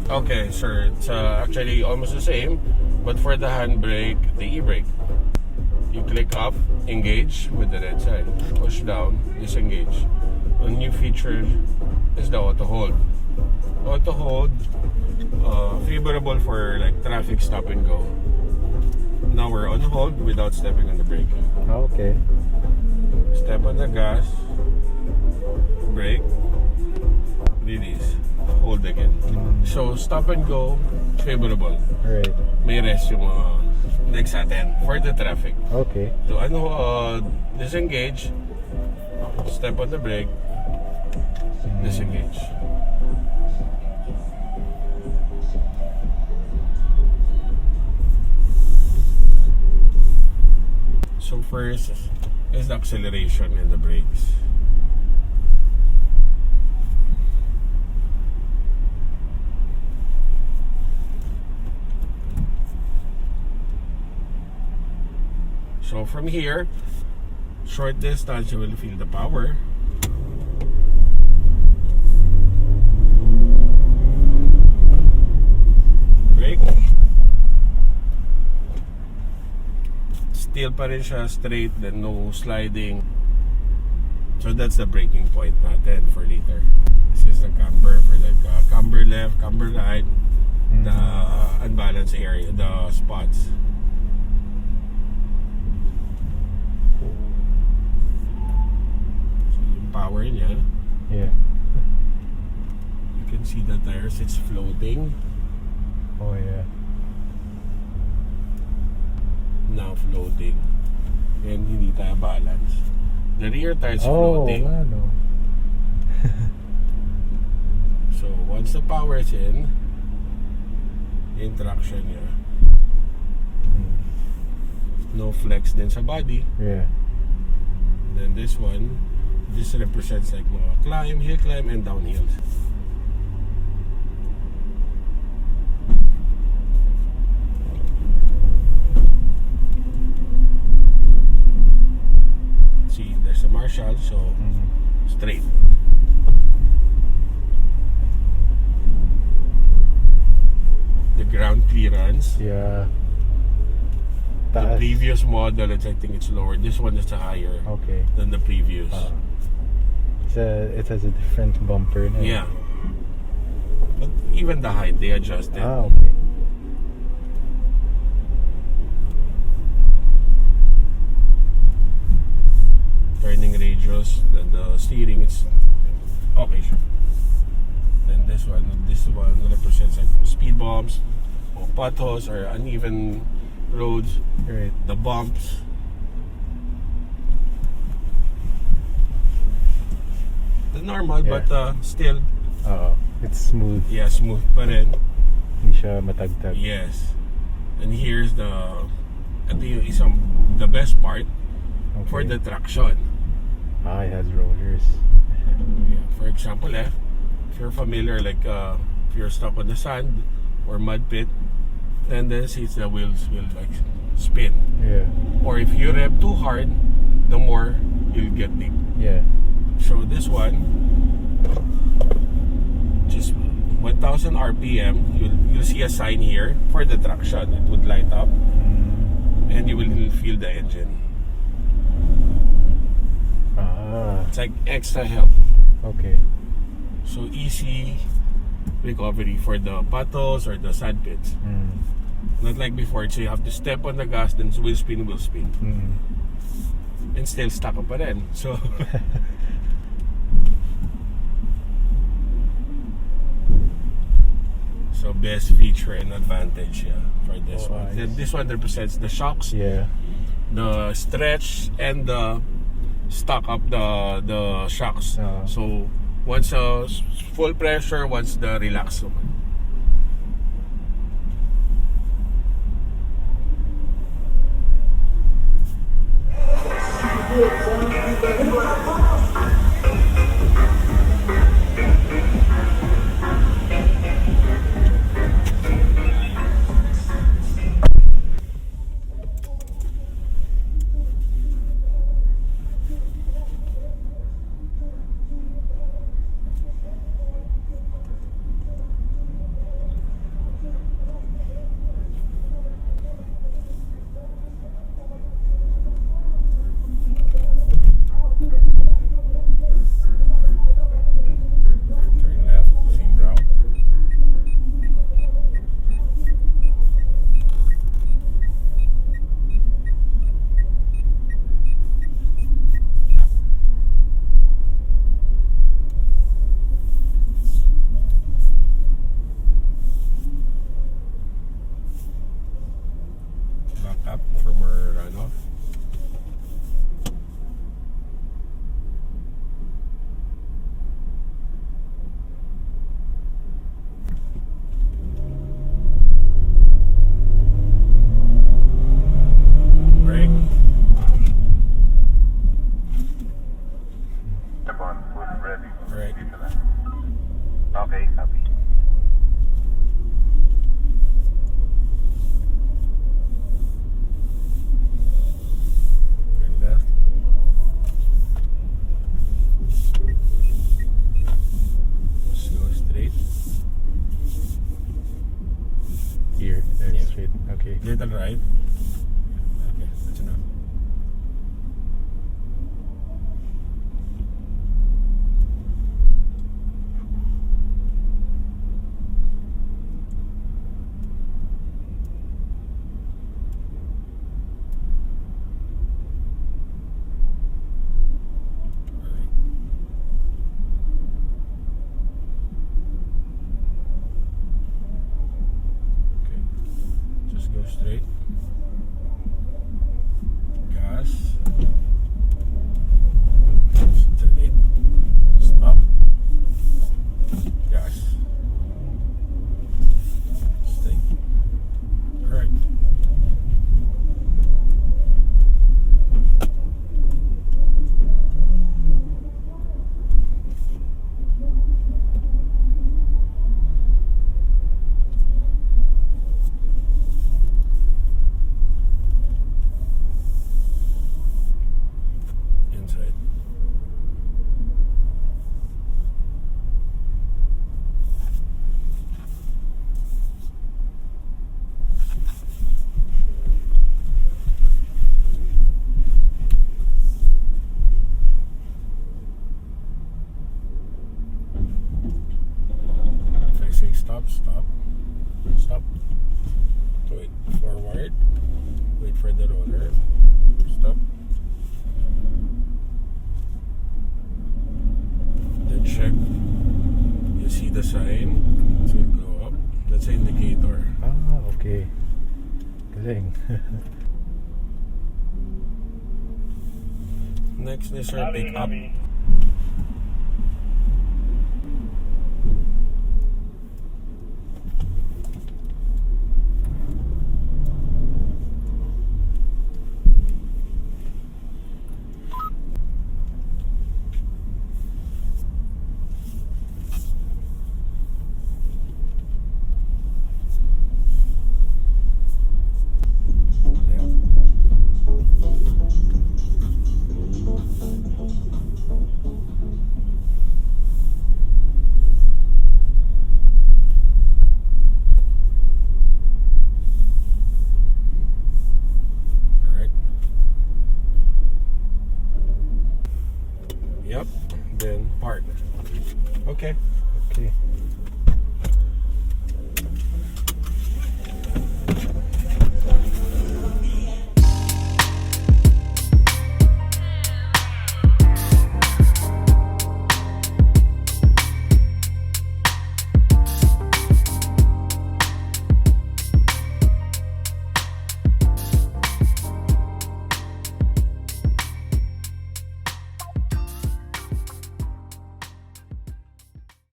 Okay, sir. It's actually almost the same, but for the handbrake, the e-brake, you click up, engage with the red sign. Push down, disengage. A new feature is the auto hold. Auto hold, favorable for like traffic stop and go. Now we're on hold without stepping on the brake. Okay. Step on the gas, brake, release, hold again. So stop and go, favorable. Right. May rest yung next atin for the traffic. Okay. So disengage, step on the brake, disengage. So first is the acceleration and the brakes. So from here, short distance, you will feel the power. Brake. Still pa rin siya straight, then no sliding. So that's the braking point natin for later. This is the camber for like camber left, camber right, the unbalanced area, the spots. So yung power niya, Yeah. you can see the tires, it's floating. Oh yeah. Now floating. And hindi tayo balance. The rear tires Oh, floating. ano. So once the power is in, yung traction niya, no flex din sa body. Yeah. Then this one, this represents like mga climb, hill climb, and downhill. See, there's a marshal, so straight. The ground clearance. Yeah. The Taas. previous model, I think it's lower. This one is higher Okay. than the previous. It has a different bumper now. Yeah. But even the height, they adjusted. Ah, okay. Turning radius, then the steering, it's okay, sure. Then this one represents like speed bumps, or potholes, or uneven roads. Right. The bumps. The normal, Yeah. but still, It's smooth. yeah, smooth pa rin. Hindi siya matagtag. Yes. And here's the best part for Okay. the traction. It has rollers. Yeah. For example, if you're familiar, like if you're stuck on the sand or mud pit, tendency is the wheels will like spin. Yeah. Or if you rev too hard, the more you'll get deep. Yeah. So this one, just 1000 RPM, you'll see a sign here for the traction. It would light up, and you will feel the engine. It's like extra help. Okay. So easy recovery for the potholes or the sand pits. Not like before, so you have to step on the gas, then will spin. And still stuck pa rin. So so best feature and advantage for this one. Nice. Then this one represents the shocks, Yeah. the stretch, and the stock up the shocks. So once full pressure, once the relax naman. right? Okay, that's enough. Go straight. Gas. Straight. Stop. Gas. Straight. Alright. Say stop, stop, stop. Wait forward. Wait for the roller. Stop. Then check. You see the sign. It will go up. That's the indicator. Ah, okay. Galing. Next is our pick up. Yep, then park. Okay. Okay.